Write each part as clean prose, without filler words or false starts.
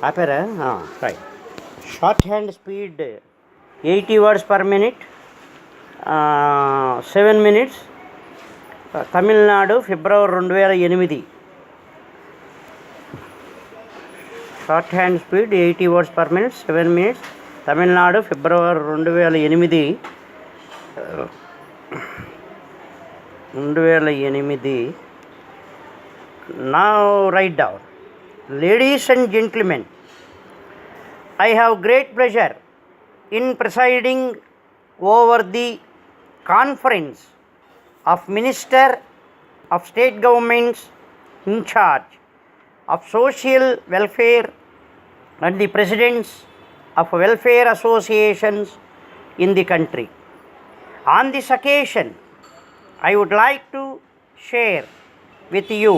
ఆపారా? Right. Shorthand speed 80 words per minute, 7 minutes. Tamil Nadu February 2008. Shorthand speed 80 words per minute, 7 minutes. Tamil Nadu February 2008. Now write down. Ladies and gentlemen, I have great pleasure in presiding over the conference of Minister of State Governments in charge of social welfare and the presidents of welfare associations in the country. On this occasion, I would like to share with you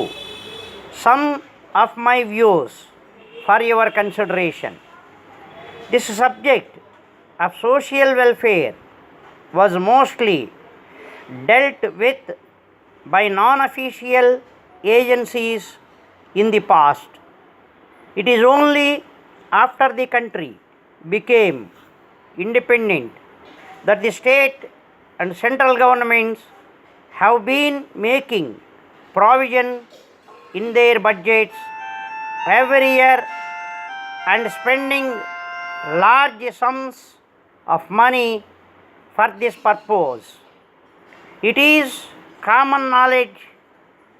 some of my views for your consideration. This subject of social welfare was mostly dealt with by non-official agencies in the past. It is only after the country became independent that the state and central governments have been making provision in their budgets every year and spending large sums of money for this purpose. It is common knowledge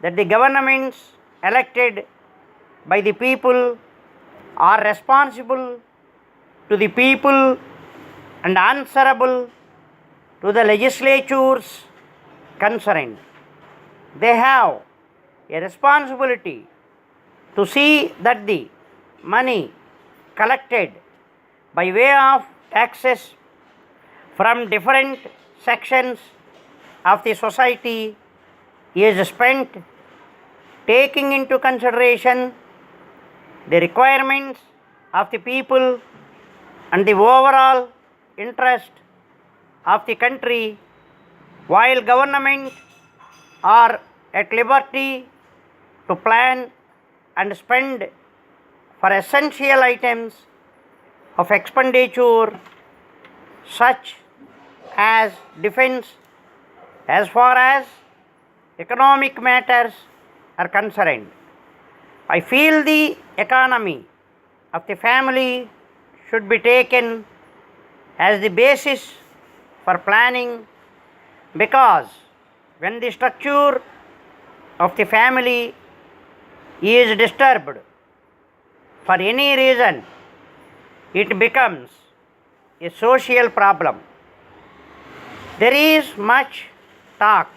that the governments elected by the people are responsible to the people and answerable to the legislatures concerned. They have a responsibility to see that the money collected by way of taxes from different sections of the society is spent taking into consideration the requirements of the people and the overall interest of the country, while government are at liberty to plan and spend for essential items of expenditure such as defense as far as economic matters are concerned. I feel the economy of the family should be taken as the basis for planning, because when the structure of the family is disturbed for any reason, it becomes a social problem. There is much talk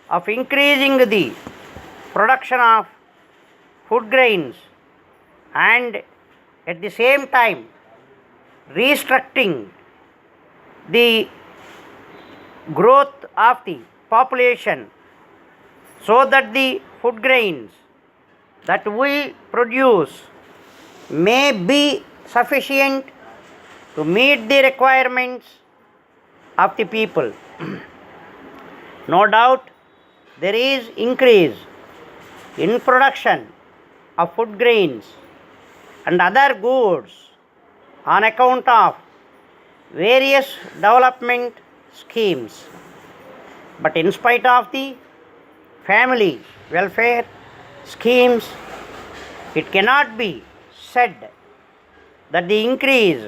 of increasing the production of food grains and at the same time restricting the growth of the population, so that the food grains that we produce may be sufficient to meet the requirements of the people. No doubt there is increase in production of food grains and other goods on account of various development schemes. But in spite of the family welfare schemes, it cannot be said that the increase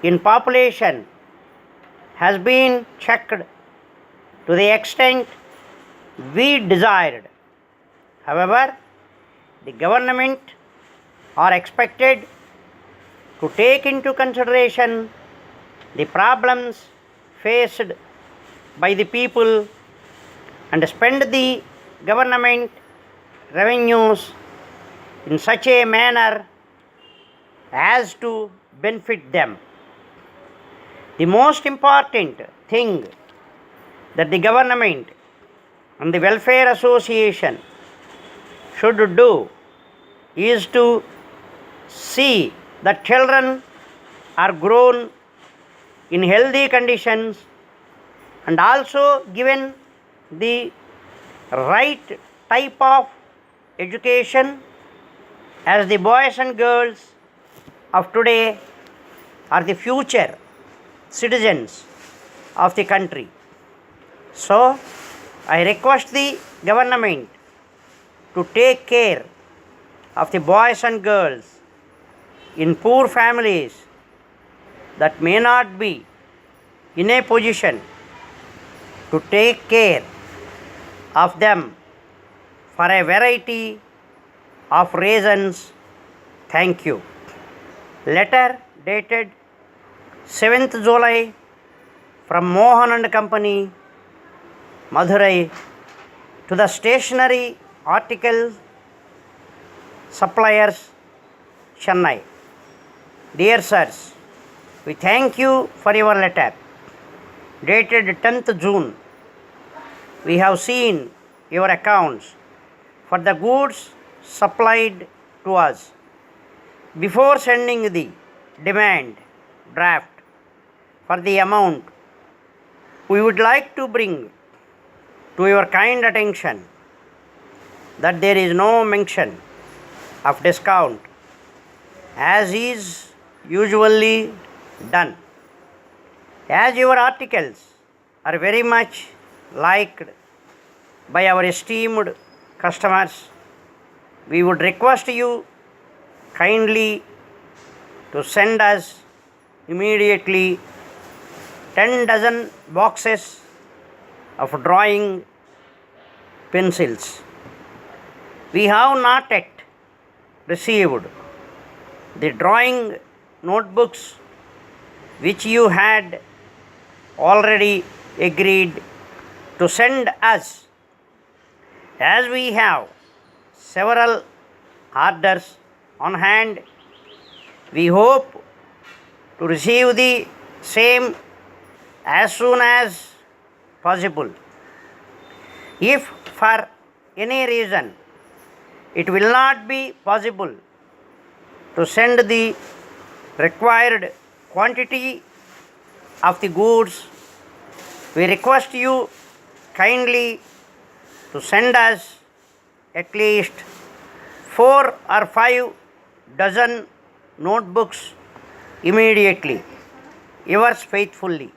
in population has been checked to the extent we desired. However, the government are expected to take into consideration the problems faced by the people and spend the government revenues in such a manner as to benefit them. The most important thing that the government and the welfare association should do is to see that children are grown in healthy conditions and also given the right type of education, as the boys and girls of today are the future citizens of the country. So, I request the government to take care of the boys and girls in poor families that may not be in a position to take care of them for a variety of reasons. Thank you. Letter dated 7th July from Mohan and Company, Madurai, to the stationery article suppliers, Chennai. Dear sirs, we thank you for your letter dated 10th June. We have seen your accounts for the goods supplied to us. Before sending the demand draft for the amount, we would like to bring to your kind attention that there is no mention of discount as is usually done. As your articles are very much liked by our esteemed customers, we would request you kindly to send us immediately 10 dozen boxes of drawing pencils. We have not yet received the drawing notebooks which you had already agreed to send us. As we have several orders on hand, we hope to receive the same as soon as possible. If for any reason it will not be possible to send the required quantity of the goods, we request you kindly to send us at least 4 or 5 dozen notebooks immediately. Yours faithfully,